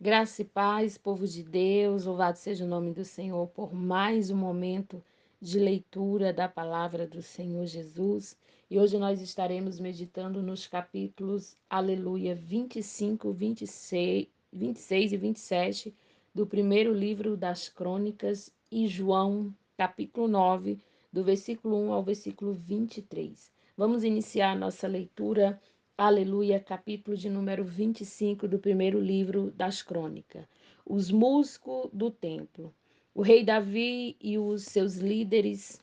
Graça e paz, povo de Deus, louvado seja o nome do Senhor por mais um momento de leitura da palavra do Senhor Jesus. E hoje nós estaremos meditando nos capítulos, aleluia, 25, 26 e 27 do primeiro livro das Crônicas e João, capítulo 9, do versículo 1 ao versículo 23. Vamos iniciar a nossa leitura. Aleluia, capítulo de número 25 do primeiro livro das Crônicas. Os músicos do templo. O rei Davi e os seus líderes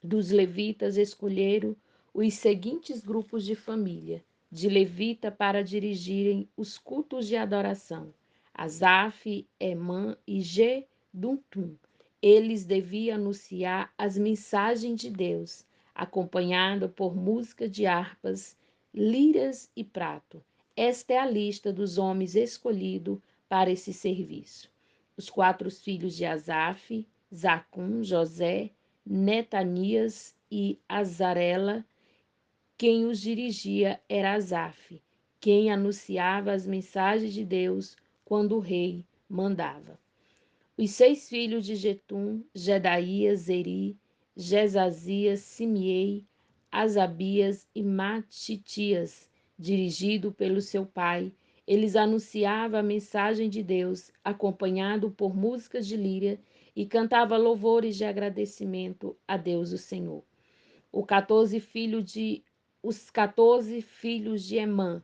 dos levitas escolheram os seguintes grupos de família de levita para dirigirem os cultos de adoração: Asaf, Emã e Geduntum. Eles deviam anunciar as mensagens de Deus, acompanhado por música de harpas, liras e prato. Esta é a lista dos homens escolhidos para esse serviço. Os quatro filhos de Asaf, Zacum, José, Netanias e Azarela. Quem os dirigia era Asaf, quem anunciava as mensagens de Deus quando o rei mandava. Os seis filhos de Jetum, Jedaías, Eri, Jezazias, Simiei, Asabias e Matitias, dirigido pelo seu pai, eles anunciavam a mensagem de Deus, acompanhado por músicas de líria, e cantava louvores de agradecimento a Deus o Senhor. Os 14 filhos de Emã,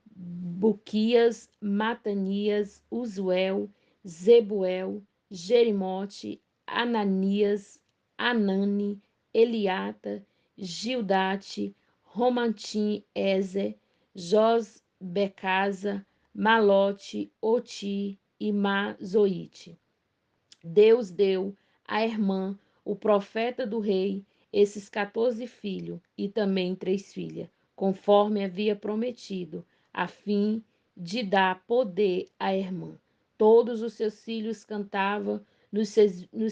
Buquias, Matanias, Uzuel, Zebuel, Jerimote, Ananias, Anani, Eliata, Gildate, Romantim, Ezer, Josbecasa, Malote, Oti e Mazoite. Deus deu à irmã, o profeta do rei, esses 14 filhos e também 3 filhas, conforme havia prometido, a fim de dar poder à irmã. Todos os seus filhos cantavam nos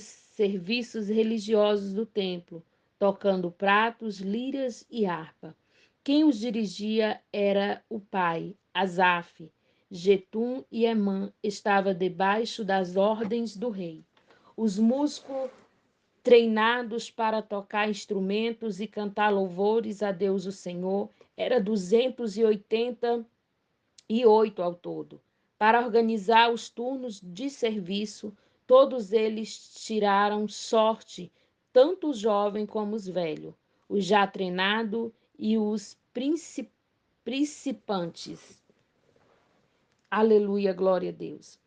serviços religiosos do templo, tocando pratos, liras e harpa. Quem os dirigia era o pai, Asaf. Jetum e Emã estavam debaixo das ordens do rei. Os músicos treinados para tocar instrumentos e cantar louvores a Deus o Senhor era 288 ao todo. Para organizar os turnos de serviço, todos eles tiraram sorte, tanto os jovens como os velhos, os já treinados e os principantes. Aleluia, glória a Deus.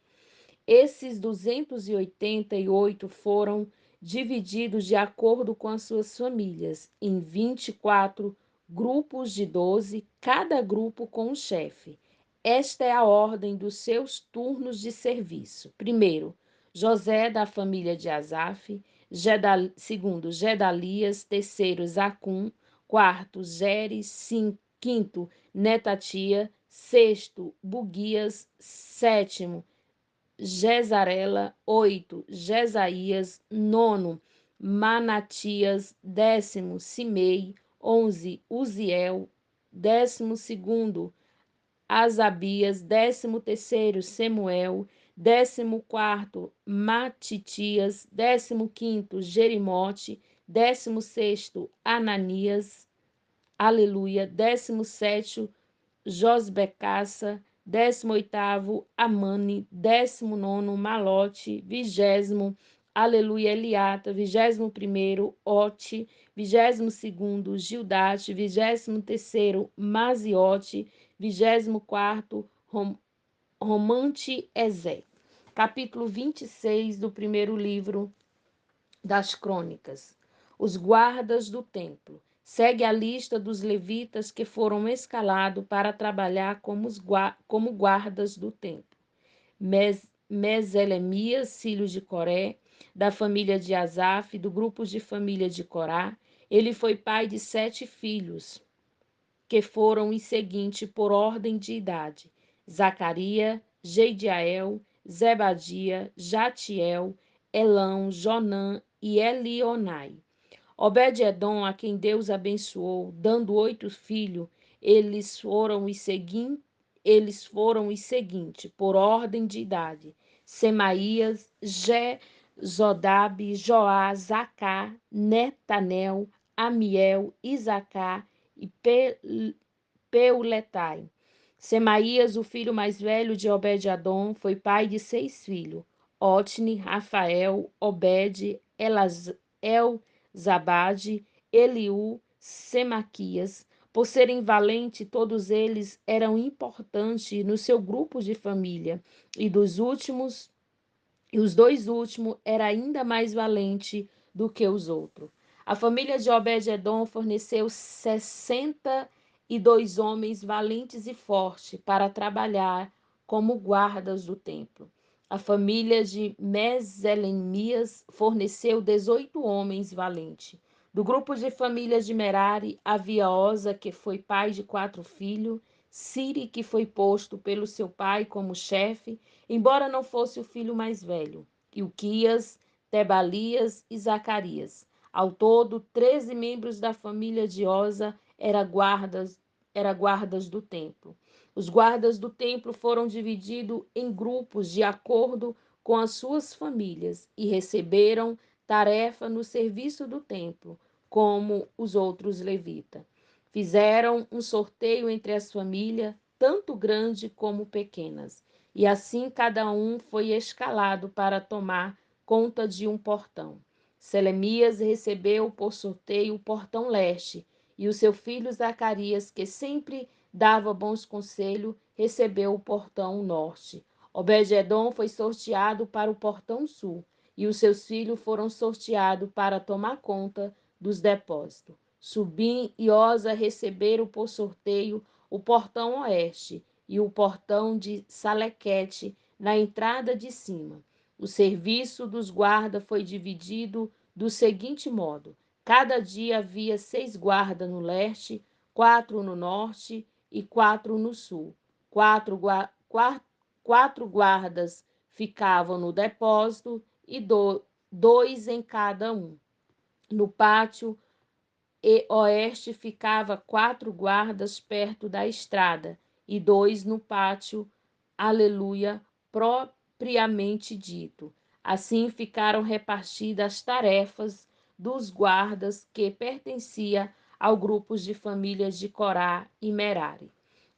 Esses 288 foram divididos de acordo com as suas famílias, em 24 grupos de 12, cada grupo com um chefe. Esta é a ordem dos seus turnos de serviço. Primeiro, José, da família de Asaf. Segundo, Gedalias. Terceiro, Zacum. Quarto, Geres. Quinto, Netatia. Sexto, Buguias. Sétimo, Jezarela. 8, Jesaías. 9, Manatias. 10º, Simei. 11, Uziel. 12º, Asabias. 13º, Semuel. 14º, Matitias. 15º, Jerimote. 16º, Ananias. Aleluia. 17º, Josbecaça. 18º, Amani. 19º, Malote. 20º, aleluia, Eliata. 21º, Ote. 22º, Gildate. 23º, Maziote. 24º, Romante Ezé. Capítulo 26 do primeiro livro das Crônicas. Os guardas do templo. Segue a lista dos levitas que foram escalados para trabalhar como guardas do templo. Meselemias, filho de Coré, da família de Asaf, do grupo de família de Corá. Ele foi pai de 7 filhos, que foram os seguintes por ordem de idade: Zacarias, Jeidiael, Zebadia, Jatiel, Elão, Jonã e Elionai. Obed-edom, a quem Deus abençoou, dando 8 filhos, eles foram os seguintes: eles foram os seguintes, por ordem de idade: Semaías, Zodabe, Joá, Zacá, Netanel, Amiel, Isacar e Peuletai. Semaías, o filho mais velho de Obed-Adom, foi pai de 6 filhos: Otni, Rafael, Obed, Elzabade, Eliú, Semaquias. Por serem valentes, todos eles eram importantes no seu grupo de família, e os 2 últimos era ainda mais valente do que os outros. A família de Obed-Edom forneceu 62 homens valentes e fortes para trabalhar como guardas do templo. A família de Meselemias forneceu 18 homens valentes. Do grupo de famílias de Merari, havia Osa, que foi pai de 4 filhos, Siri, que foi posto pelo seu pai como chefe, embora não fosse o filho mais velho, Ilquias, Tebalias e Zacarias. Ao todo, 13 membros da família de Osa eram guardas do templo. Os guardas do templo foram divididos em grupos de acordo com as suas famílias e receberam tarefa no serviço do templo, como os outros levitas. Fizeram um sorteio entre as famílias, tanto grandes como pequenas, e assim cada um foi escalado para tomar conta de um portão. Selemias recebeu por sorteio o portão leste, e o seu filho Zacarias, que sempre dava bons conselhos, recebeu o portão norte. Obed-Edom foi sorteado para o portão sul, e os seus filhos foram sorteados para tomar conta dos depósitos. Subim e Osa receberam por sorteio o portão oeste e o portão de Salequete na entrada de cima. O serviço dos guardas foi dividido do seguinte modo: cada dia havia 6 guardas no leste, 4 no norte e 4 no sul. Quatro guardas ficavam no depósito e 2 em cada um. No pátio e oeste ficava 4 guardas perto da estrada e 2 no pátio, aleluia, propriamente dito. Assim ficaram repartidas as tarefas dos guardas que pertencia ao grupo de famílias de Corá e Merari.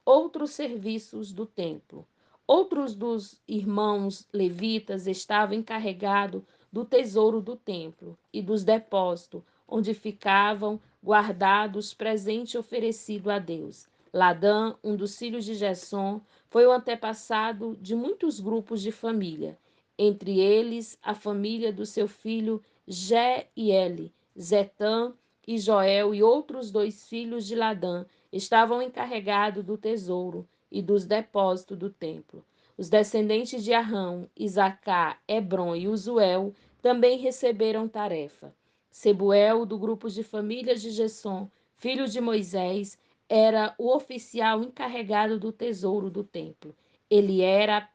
Outros serviços do templo. Outros dos irmãos levitas estavam encarregados do tesouro do templo e dos depósitos, onde ficavam guardados os presentes oferecidos a Deus. Ladã, um dos filhos de Gersom, foi o antepassado de muitos grupos de família, entre eles a família do seu filho Jeiel, Zetã e Joel e outros 2 filhos de Ladã estavam encarregados do tesouro e dos depósitos do templo. Os descendentes de Arão, Isacar, Hebron e Uzuel também receberam tarefa. Sebuel, do grupo de famílias de Gessom, filho de Moisés, era o oficial encarregado do tesouro do templo. Ele era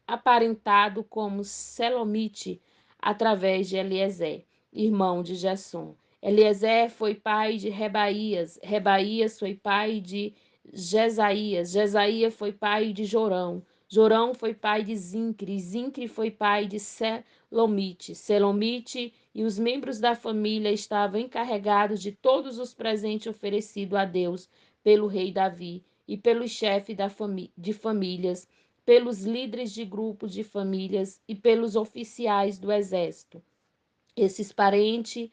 aparentado como Selomite através de Eliezer, irmão de Jasson. Eliezer foi pai de Rebaías, Rebaías foi pai de Jesaías, Jesaías foi pai de Jorão, Jorão foi pai de Zincre, Zincre foi pai de Selomite, Selomite e os membros da família estavam encarregados de todos os presentes oferecidos a Deus pelo rei Davi e pelos chefes de famílias, pelos líderes de grupos de famílias e pelos oficiais do exército. Esses parentes,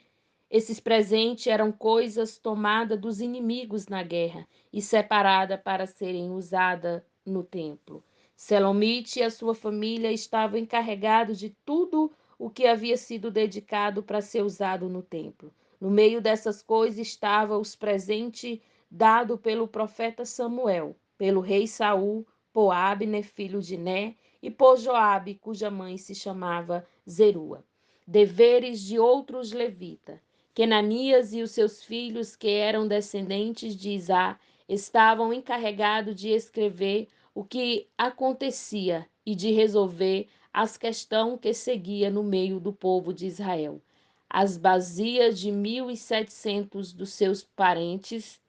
esses presentes eram coisas tomadas dos inimigos na guerra e separadas para serem usadas no templo. Selomite e a sua família estavam encarregados de tudo o que havia sido dedicado para ser usado no templo. No meio dessas coisas estavam os presentes dados pelo profeta Samuel, pelo rei Saul, por Abner, filho de Né, e por Joabe, cuja mãe se chamava Zerua. Deveres de outros levitas. Kenanias e os seus filhos, que eram descendentes de Isá, estavam encarregados de escrever o que acontecia e de resolver as questões que seguia no meio do povo de Israel. As bazias de 1.700 dos seus parentes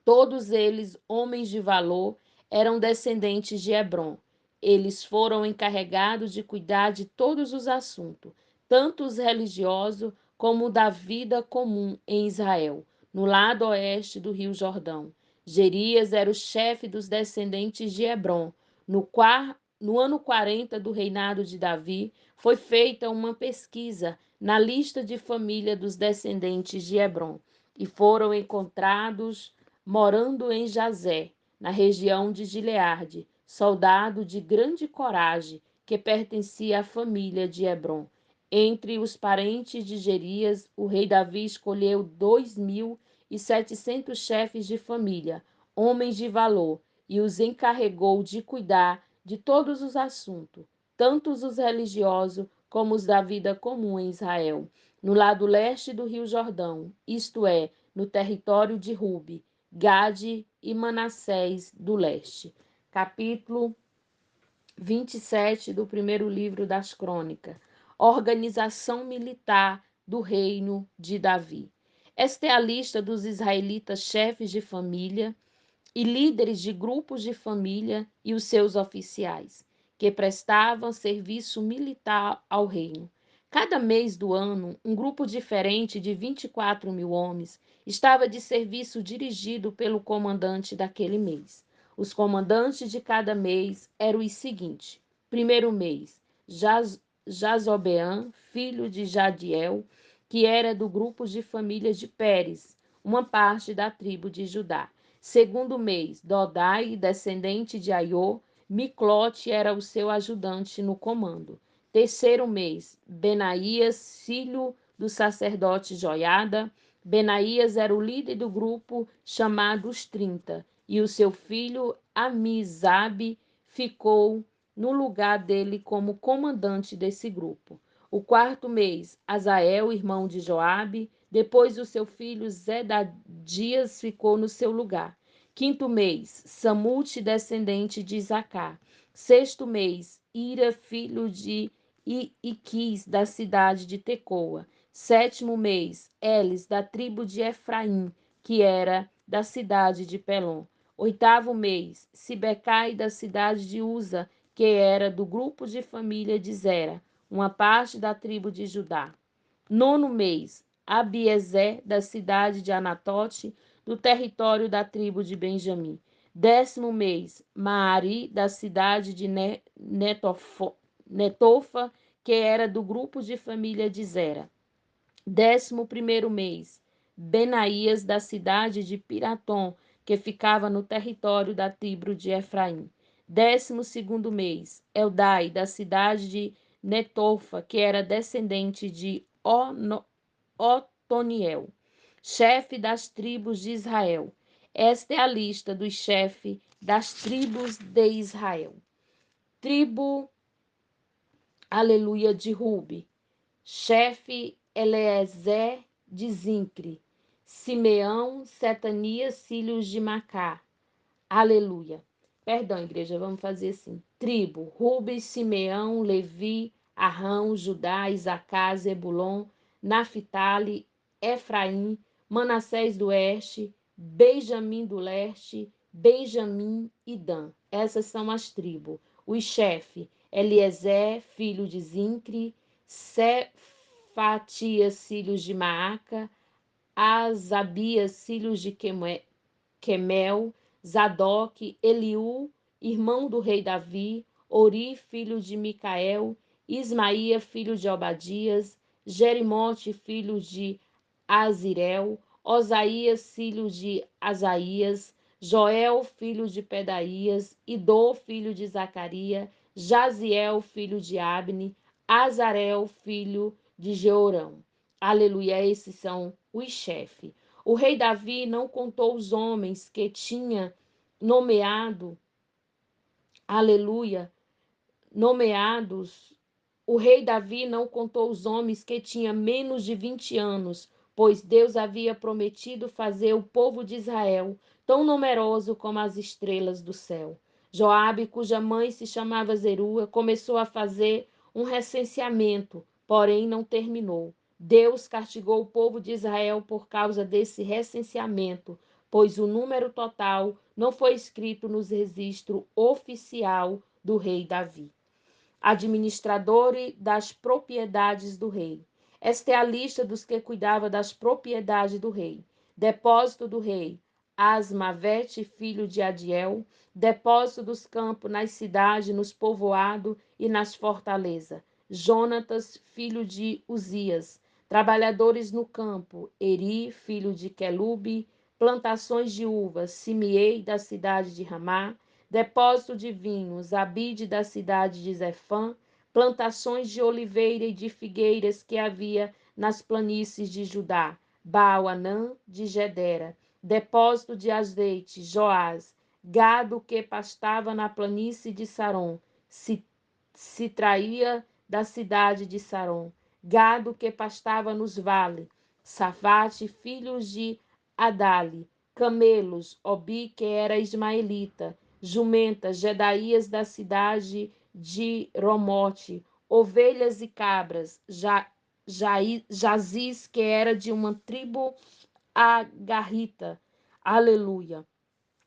Todos eles, homens de valor, eram descendentes de Hebrom. Eles foram encarregados de cuidar de todos os assuntos, tanto os religiosos como o da vida comum em Israel, no lado oeste do Rio Jordão. Jerias era o chefe dos descendentes de Hebrom. No ano 40 do reinado de Davi, foi feita uma pesquisa na lista de família dos descendentes de Hebrom e foram encontrados morando em Jazé, na região de Gileade, soldado de grande coragem que pertencia à família de Hebrom. Entre os parentes de Jerias, o rei Davi escolheu 2.700 chefes de família, homens de valor, e os encarregou de cuidar de todos os assuntos, tanto os religiosos como os da vida comum em Israel, no lado leste do Rio Jordão, isto é, no território de Rubi, Gade e Manassés do leste. Capítulo 27 do primeiro livro das Crônicas. Organização militar do reino de Davi. Esta é a lista dos israelitas chefes de família e líderes de grupos de família e os seus oficiais, que prestavam serviço militar ao reino. Cada mês do ano, um grupo diferente de 24.000 homens estava de serviço dirigido pelo comandante daquele mês. Os comandantes de cada mês eram os seguintes: primeiro mês, Jazobeã, filho de Jadiel, que era do grupo de família de Pérez, uma parte da tribo de Judá. Segundo mês, Dodai, descendente de Aiô, Miclote era o seu ajudante no comando. Terceiro mês, Benaías, filho do sacerdote Joiada. Benaías era o líder do grupo chamado os 30, e o seu filho Amisabe ficou no lugar dele como comandante desse grupo. O quarto mês, Azael, irmão de Joabe, depois o seu filho Zedadias ficou no seu lugar. Quinto mês, Samute, descendente de Isacar. Sexto mês, Ira, filho de Iquis, da cidade de Tecoa. Sétimo mês, Elis, da tribo de Efraim, que era da cidade de Pelom. Oitavo mês, Sibecai, da cidade de Uza, que era do grupo de família de Zera, uma parte da tribo de Judá. Nono mês, Abiezer, da cidade de Anatote, do território da tribo de Benjamim. Décimo mês, Maari, da cidade de Netofa, que era do grupo de família de Zera. 11º mês, Benaías, da cidade de Piratom, que ficava no território da tribo de Efraim. 12º mês, Eldai, da cidade de Netofa, que era descendente de Otoniel, chefe das tribos de Israel. Esta é a lista dos chefes das tribos de Israel. Tribo, aleluia, de Rubi. Chefe Eliezer de Zincre. Simeão, Setanias, filhos de Macá. Aleluia. Perdão, igreja, vamos fazer assim. Tribo, Rubens, Simeão, Levi, Arrão, Judá, Isacar, Zebulon, Naphtali, Efraim, Manassés do oeste, Benjamim do leste, Benjamim e Dan. Essas são as tribos. Os chefes, Eliezer, filho de Zincre, Cefatias, filhos de Maaca, Asabias, filhos de Quemel, Zadok, Eliú, irmão do rei Davi, Ori, filho de Micael, Ismaía, filho de Obadias, Jerimote, filho de Azirel, Osaías, filho de Asaías, Joel, filho de Pedaías, Idô, filho de Zacarias, Jaziel, filho de Abne, Azarel, filho de Jeorão. Aleluia, esses são os chefes. O rei Davi não contou os homens que tinha nomeado, aleluia, nomeados. O rei Davi não contou os homens que tinha menos de 20 anos, pois Deus havia prometido fazer o povo de Israel tão numeroso como as estrelas do céu. Joabe, cuja mãe se chamava Zerua, começou a fazer um recenseamento, porém não terminou. Deus castigou o povo de Israel por causa desse recenseamento, pois o número total não foi escrito no registro oficial do rei Davi. Administrador das propriedades do rei. Esta é a lista dos que cuidava das propriedades do rei. Depósito do rei: Asmavete, filho de Adiel. Depósito dos campos nas cidades, nos povoados e nas fortalezas: Jonatas, filho de Uzias. Trabalhadores no campo: Eri, filho de Quelube. Plantações de uvas: Simiei, da cidade de Ramá. Depósito de vinhos: Abide, da cidade de Zefã. Plantações de oliveira e de figueiras que havia nas planícies de Judá: Baal-Anã de Gedera. Depósito de azeite: Joás. Gado que pastava na planície de Saron: se traía da cidade de Saron. Gado que pastava nos vales: Safate, filhos de Adali. Camelos: Obi, que era ismaelita. Jumentas: Jedaías, da cidade de Romote. Ovelhas e cabras: Jaziz, que era de uma tribo agarrita. Aleluia.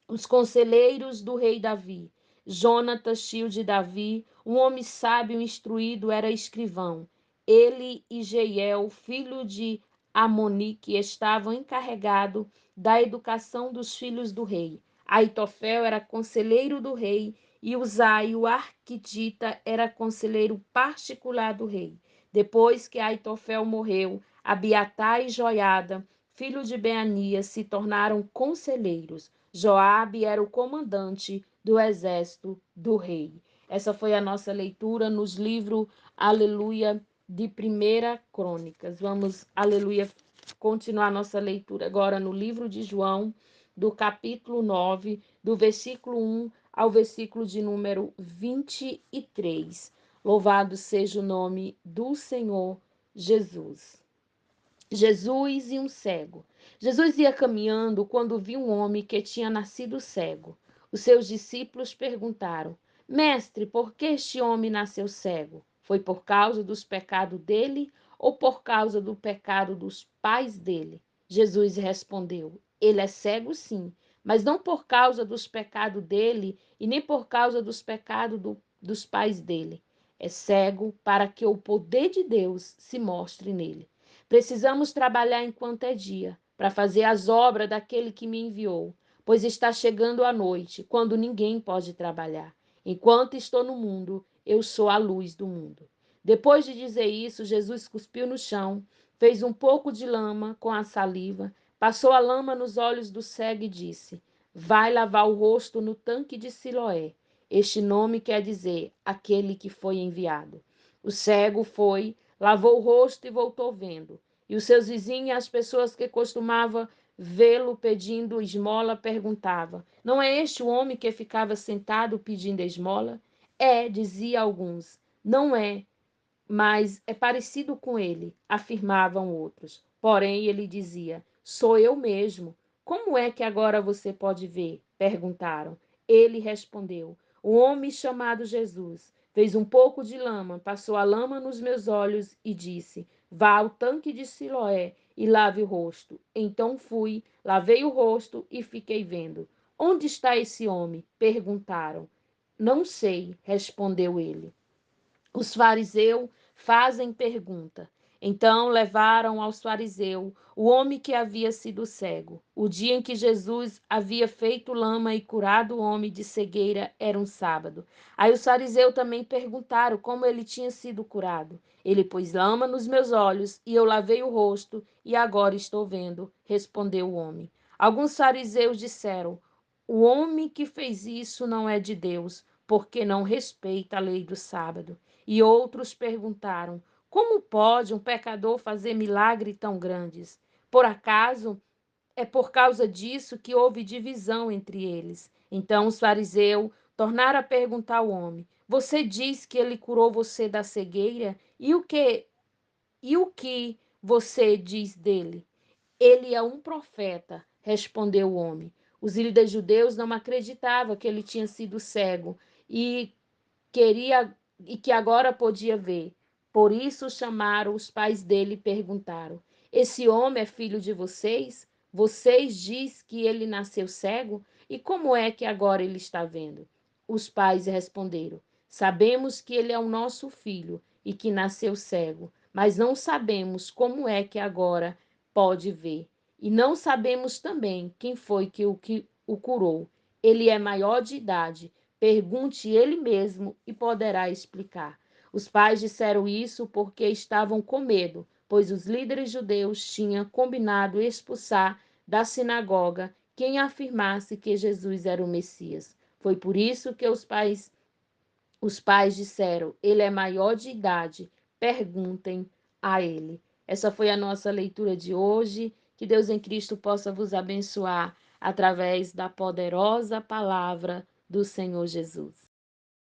Os conselheiros do rei Davi: Jonatas, tio de Davi, um homem sábio e instruído, era escrivão. Ele e Jeiel, filho de Amoni, que estavam encarregados da educação dos filhos do rei. Aitofel era conselheiro do rei e Uzai, o arquidita, era conselheiro particular do rei. Depois que Aitofel morreu, Abiatar e Joiada, filho de Beanias, se tornaram conselheiros. Joabe era o comandante do exército do rei. Essa foi a nossa leitura nos livros, aleluia, de 1 Crônicas. Vamos, aleluia, continuar nossa leitura agora no livro de João, do capítulo 9, do versículo 1 ao versículo de número 23. Louvado seja o nome do Senhor Jesus. Jesus e um cego. Jesus ia caminhando quando viu um homem que tinha nascido cego. Os seus discípulos perguntaram: Mestre, por que este homem nasceu cego? Foi por causa dos pecados dele ou por causa do pecado dos pais dele? Jesus respondeu: Ele é cego, sim, mas não por causa dos pecados dele e nem por causa dos pecados dos pais dele. É cego para que o poder de Deus se mostre nele. Precisamos trabalhar enquanto é dia, para fazer as obras daquele que me enviou, pois está chegando a noite, quando ninguém pode trabalhar. Enquanto estou no mundo, eu sou a luz do mundo. Depois de dizer isso, Jesus cuspiu no chão, fez um pouco de lama com a saliva, passou a lama nos olhos do cego e disse: Vai lavar o rosto no tanque de Siloé. Este nome quer dizer aquele que foi enviado. O cego foi, lavou o rosto e voltou vendo. E os seus vizinhos e as pessoas que costumavam vê-lo pedindo esmola perguntavam: Não é este o homem que ficava sentado pedindo esmola? É, dizia alguns. Não é, mas é parecido com ele, afirmavam outros. Porém, ele dizia: Sou eu mesmo. Como é que agora você pode ver? Perguntaram. Ele respondeu: Um homem chamado Jesus fez um pouco de lama, passou a lama nos meus olhos e disse: Vá ao tanque de Siloé e lave o rosto. Então fui, lavei o rosto e fiquei vendo. Onde está esse homem? Perguntaram. Não sei, respondeu ele. Os fariseus fazem pergunta. Então levaram aos fariseus o homem que havia sido cego. O dia em que Jesus havia feito lama e curado o homem de cegueira era um sábado. Aí os fariseus também perguntaram como ele tinha sido curado. Ele pôs lama nos meus olhos e eu lavei o rosto e agora estou vendo, respondeu o homem. Alguns fariseus disseram: O homem que fez isso não é de Deus, porque não respeita a lei do sábado. E outros perguntaram: Como pode um pecador fazer milagres tão grandes? Por acaso é por causa disso que houve divisão entre eles. Então os fariseus tornaram a perguntar ao homem: Você diz que ele curou você da cegueira? E o que você diz dele? Ele é um profeta, respondeu o homem. Os líderes judeus não acreditavam que ele tinha sido cego e queria e que agora podia ver. Por isso chamaram os pais dele e perguntaram: Esse homem é filho de vocês? Vocês diz que ele nasceu cego? E como é que agora ele está vendo? Os pais responderam: Sabemos que ele é o nosso filho e que nasceu cego, mas não sabemos como é que agora pode ver. E não sabemos também quem foi que o curou. Ele é maior de idade. Pergunte ele mesmo e poderá explicar. Os pais disseram isso porque estavam com medo, pois os líderes judeus tinham combinado expulsar da sinagoga quem afirmasse que Jesus era o Messias. Foi por isso que os pais disseram: Ele é maior de idade, perguntem a ele. Essa foi a nossa leitura de hoje. Que Deus em Cristo possa vos abençoar através da poderosa palavra do Senhor Jesus.